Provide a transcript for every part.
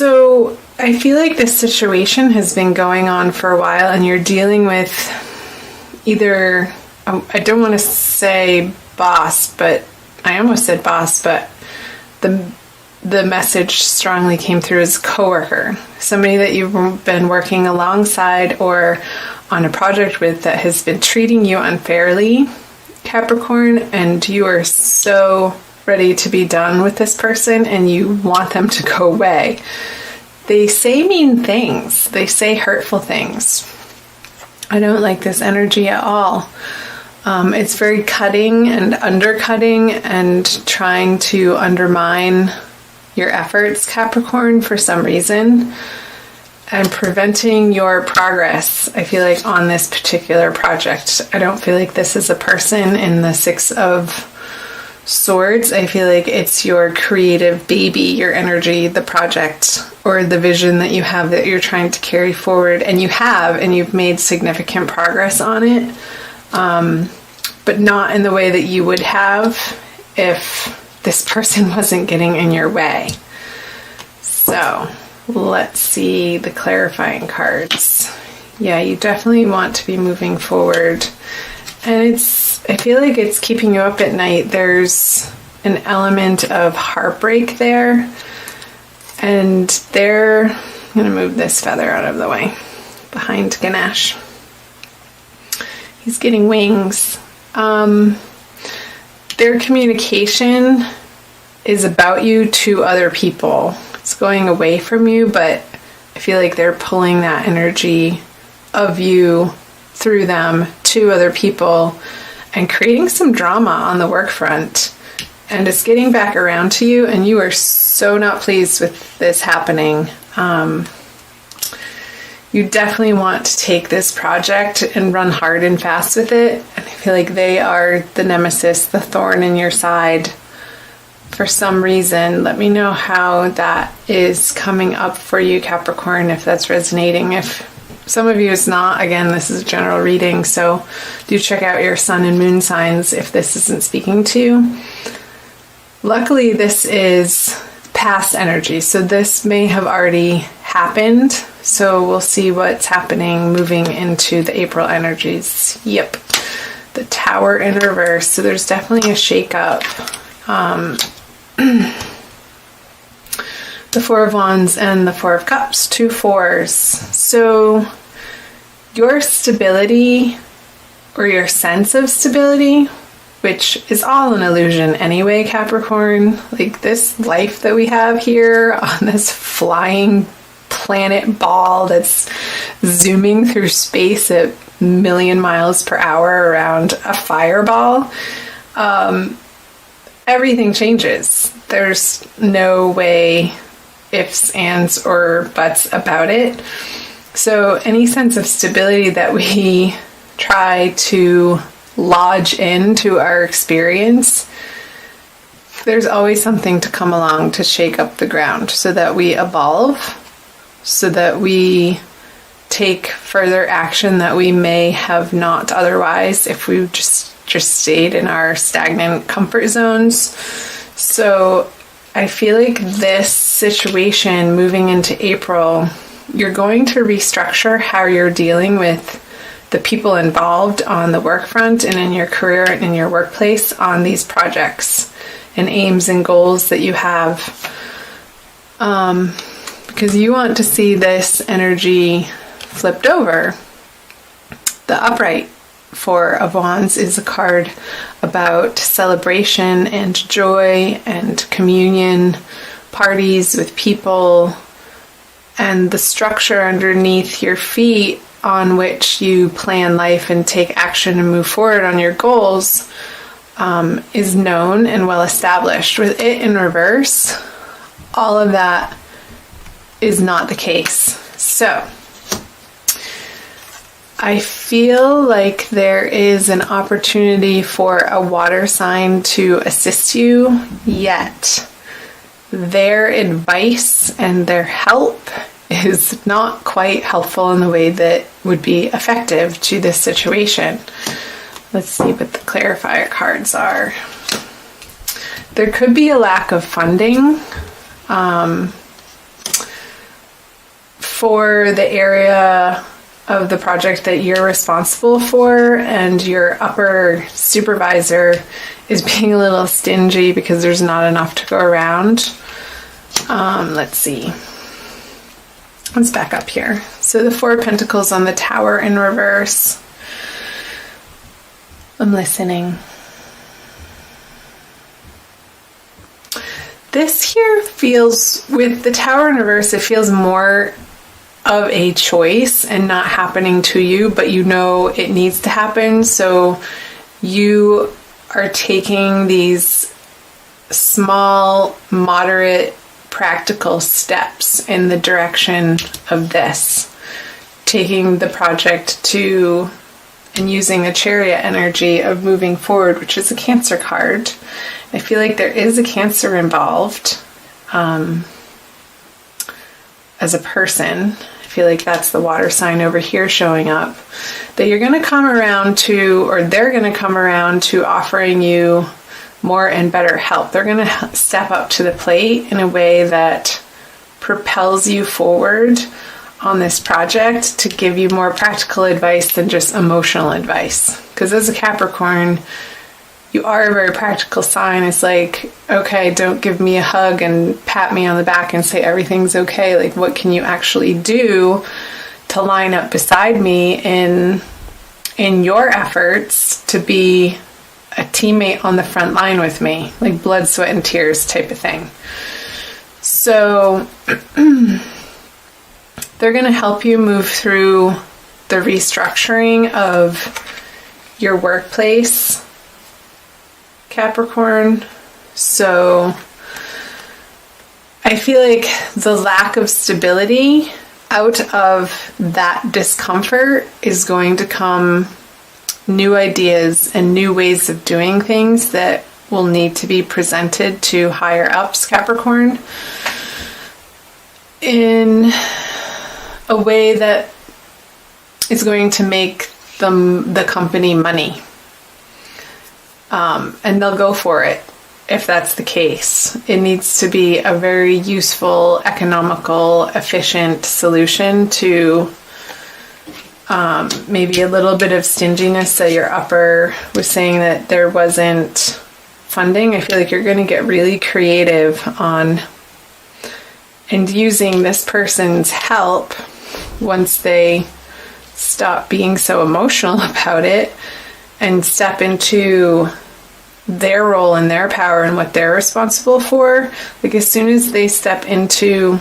So I feel like this situation has been going on for a while, and you're dealing with either, I don't want to say boss, but I almost said boss, but the message strongly came through as coworker, somebody that you've been working alongside or on a project with that has been treating you unfairly, Capricorn, and you are so ready to be done with this person and you want them to go away. They say mean things. They say hurtful things. I don't like this energy at all. It's very cutting and undercutting and trying to undermine your efforts, Capricorn, for some reason, and preventing your progress, I feel like, on this particular project. I don't feel like this is a person in the Six of Swords. I feel like it's your creative baby, your energy, the project, or the vision that you have that you're trying to carry forward, and you've made significant progress on it, but not in the way that you would have if this person wasn't getting in your way. So let's see the clarifying cards. Yeah, you definitely want to be moving forward. And I feel like it's keeping you up at night. There's an element of heartbreak there. And I'm going to move this feather out of the way behind Ganesh. He's getting wings. Their communication is about you to other people. It's going away from you, but I feel like they're pulling that energy of you through them to other people and creating some drama on the work front. And it's getting back around to you, and you are so not pleased with this happening. You definitely want to take this project and run hard and fast with it. And I feel like they are the nemesis, the thorn in your side for some reason. Let me know how that is coming up for you, Capricorn, if that's resonating. If some of you it's not, again, this is a general reading, so do check out your sun and moon signs if this isn't speaking to you. Luckily, this is past energy, so this may have already happened. So we'll see what's happening moving into the April energies. Yep, the Tower in reverse. So there's definitely a shake-up. The Four of Wands and the Four of Cups, 2 4s. So your stability, or your sense of stability, which is all an illusion anyway, Capricorn. Like this life that we have here on this flying planet ball that's zooming through space at a million miles per hour around a fireball. Everything changes. There's no way, ifs, ands, or buts about it. So any sense of stability that we try to lodge into our experience, there's always something to come along to shake up the ground so that we evolve, so that we take further action that we may have not otherwise if we just stayed in our stagnant comfort zones. So I feel like this situation moving into April, you're going to restructure how you're dealing with the people involved on the work front and in your career and in your workplace on these projects and aims and goals that you have. Because you want to see this energy flipped over. The upright Four of Wands is a card about celebration and joy and communion, parties with people, and the structure underneath your feet on which you plan life and take action and move forward on your goals is known and well established. With it in reverse, all of that is not the case. So I feel like there is an opportunity for a water sign to assist you, yet their advice and their help is not quite helpful in the way that would be effective to this situation. Let's see what the clarifier cards are. There could be a lack of funding. for the area of the project that you're responsible for, and your upper supervisor is being a little stingy because there's not enough to go around. Let's see. Let's back up here. So the Four of Pentacles on the Tower in reverse. I'm listening. This here feels, with the Tower in reverse, it feels more of a choice and not happening to you, but you know it needs to happen. So you are taking these small, moderate, practical steps in the direction of this. Taking the project to and using the Chariot energy of moving forward, which is a Cancer card. I feel like there is a Cancer involved as a person. I feel like that's the water sign over here showing up. That you're going to come around to, or they're going to come around to offering you more and better help. They're going to step up to the plate in a way that propels you forward on this project to give you more practical advice than just emotional advice. Because as a Capricorn, you are a very practical sign. It's like, okay, don't give me a hug and pat me on the back and say everything's okay. Like, what can you actually do to line up beside me in your efforts to be a teammate on the front line with me? Like blood, sweat, and tears type of thing. So they're going to help you move through the restructuring of your workplace, Capricorn. So I feel like the lack of stability out of that discomfort is going to come new ideas and new ways of doing things that will need to be presented to higher ups, Capricorn, in a way that is going to make the company money. And they'll go for it if that's the case. It needs to be a very useful, economical, efficient solution to maybe a little bit of stinginess that your upper was saying that there wasn't funding. I feel like you're going to get really creative on and using this person's help once they stop being so emotional about it and step into their role and their power and what they're responsible for. Like as soon as they step into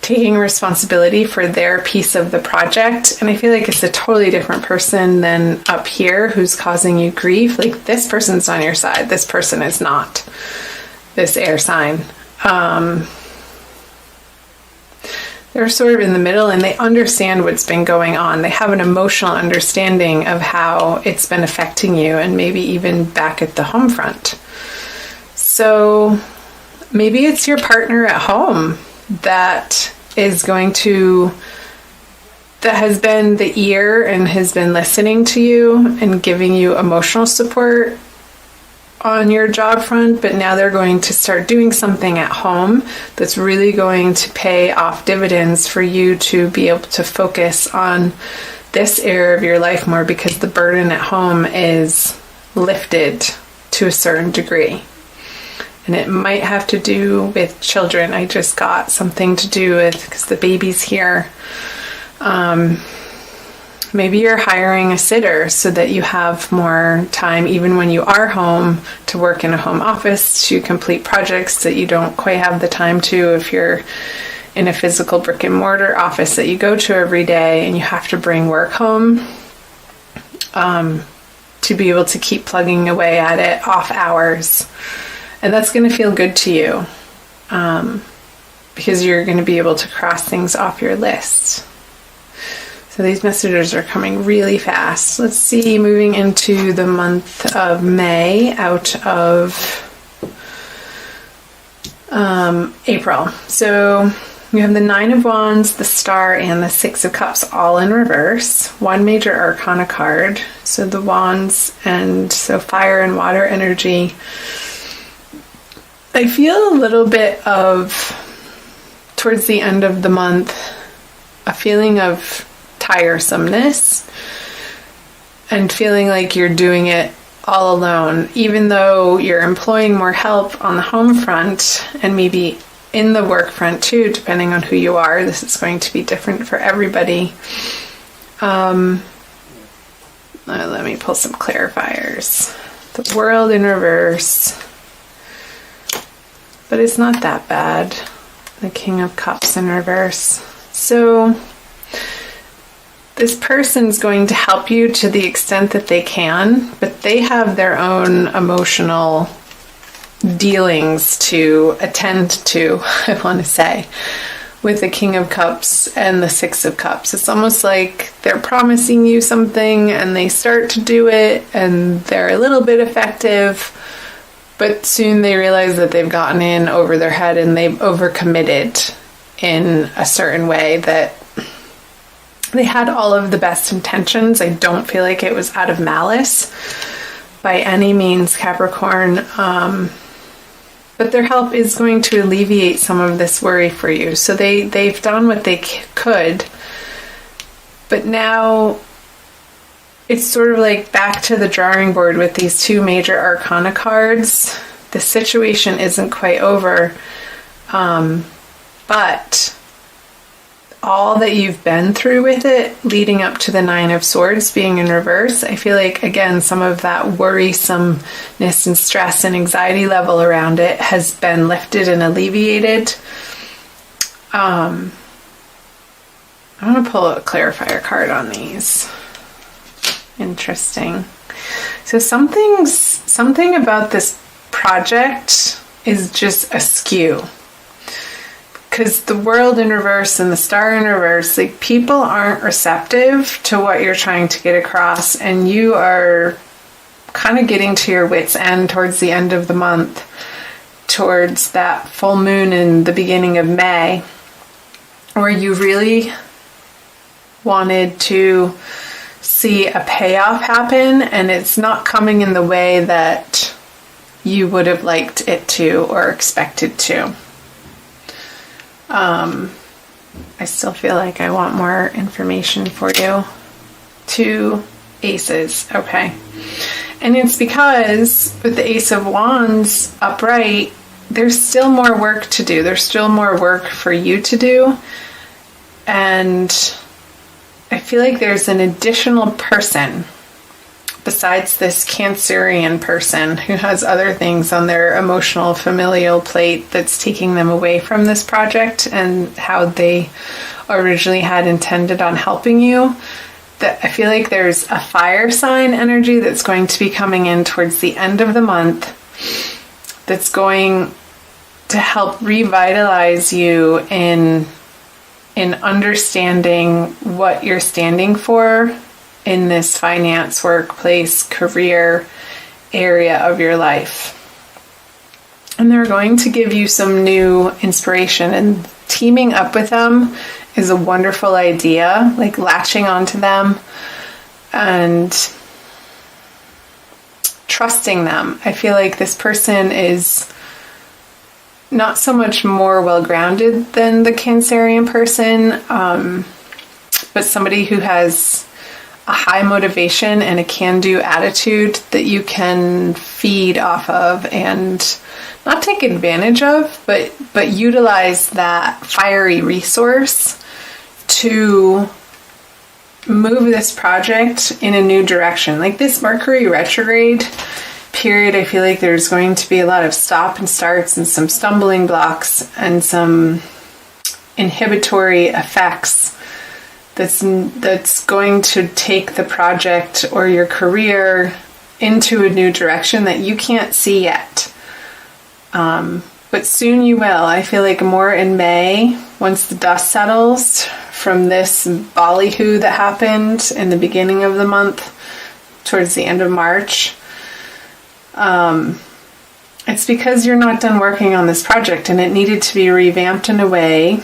taking responsibility for their piece of the project, and I feel like it's a totally different person than up here who's causing you grief. Like this person's on your side, this person is not, this air sign. They're sort of in the middle and they understand what's been going on. They have an emotional understanding of how it's been affecting you, and maybe even back at the home front. So maybe it's your partner at home that is going to, that has been the ear and has been listening to you and giving you emotional support on your job front, but now they're going to start doing something at home that's really going to pay off dividends for you to be able to focus on this area of your life more, because the burden at home is lifted to a certain degree. And it might have to do with children. I just got something to do with, because the baby's here. Maybe you're hiring a sitter so that you have more time, even when you are home, to work in a home office, to complete projects that you don't quite have the time to if you're in a physical brick and mortar office that you go to every day and you have to bring work home, to be able to keep plugging away at it off hours. And that's going to feel good to you, because you're going to be able to cross things off your list. So these messages are coming really fast. Let's see, moving into the month of May out of April. So you have the Nine of Wands, the Star, and the Six of Cups all in reverse. One major arcana card. So the Wands, and so fire and water energy. I feel a little bit of towards the end of the month, a feeling of tiresomeness and feeling like you're doing it all alone, even though you're employing more help on the home front and maybe in the work front too, depending on who you are. This is going to be different for everybody. Let me pull some clarifiers. The World in reverse, but it's not that bad. The King of Cups in reverse. So this person's going to help you to the extent that they can, but they have their own emotional dealings to attend to, I want to say, with the King of Cups and the Six of Cups. It's almost like they're promising you something and they start to do it and they're a little bit effective, but soon they realize that they've gotten in over their head and they've overcommitted in a certain way that they had all of the best intentions. I don't feel like it was out of malice by any means, Capricorn. But their help is going to alleviate some of this worry for you. So they've done what they could, but now it's sort of like back to the drawing board with these two major arcana cards. The situation isn't quite over, but all that you've been through with it leading up to the Nine of Swords being in reverse, I feel like, again, some of that worrisomeness and stress and anxiety level around it has been lifted and alleviated. I'm going to pull a clarifier card on these. Interesting. So something about this project is just askew. Because the World in reverse and the Star in reverse, like, people aren't receptive to what you're trying to get across, and you are kind of getting to your wit's end towards the end of the month, towards that full moon in the beginning of May, where you really wanted to see a payoff happen, and it's not coming in the way that you would have liked it to or expected to. I still feel like I want more information for you. 2 aces, okay. And it's because with the Ace of Wands upright, there's still more work to do. There's still more work for you to do. And I feel like there's an additional person besides this Cancerian person who has other things on their emotional familial plate that's taking them away from this project and how they originally had intended on helping you. That I feel like there's a fire sign energy that's going to be coming in towards the end of the month that's going to help revitalize you in understanding what you're standing for in this finance, workplace, career area of your life. And they're going to give you some new inspiration, and teaming up with them is a wonderful idea, like latching onto them and trusting them. I feel like this person is not so much more well-grounded than the Cancerian person, but somebody who has a high motivation and a can-do attitude that you can feed off of and not take advantage of, but utilize that fiery resource to move this project in a new direction. Like this Mercury retrograde period, I feel like there's going to be a lot of stop and starts and some stumbling blocks and some inhibitory effects that's going to take the project or your career into a new direction that you can't see yet. But soon you will. I feel like more in May, once the dust settles from this ballyhoo that happened in the beginning of the month, towards the end of March. It's because you're not done working on this project and it needed to be revamped in a way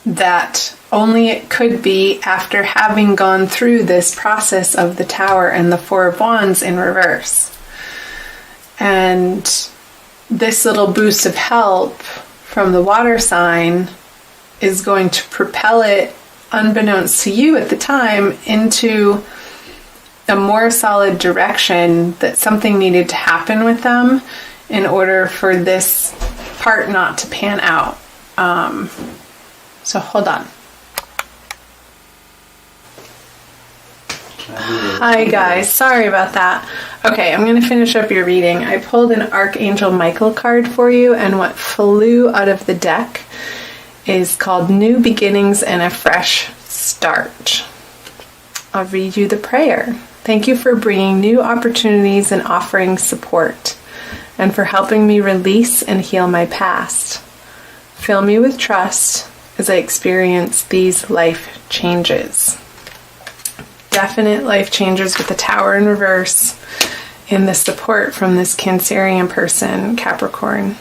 that only it could be after having gone through this process of the Tower and the Four of Wands in reverse. And this little boost of help from the water sign is going to propel it, unbeknownst to you at the time, into a more solid direction, that something needed to happen with them in order for this part not to pan out. So hold on. Hi guys, sorry about that. Okay, I'm going to finish up your reading. I pulled an Archangel Michael card for you, and what flew out of the deck is called New Beginnings and a Fresh Start. I'll read you the prayer. Thank you for bringing new opportunities and offering support, and for helping me release and heal my past. Fill me with trust as I experience these life changes. Definite life changes with the Tower in reverse in the support from this Cancerian person, Capricorn.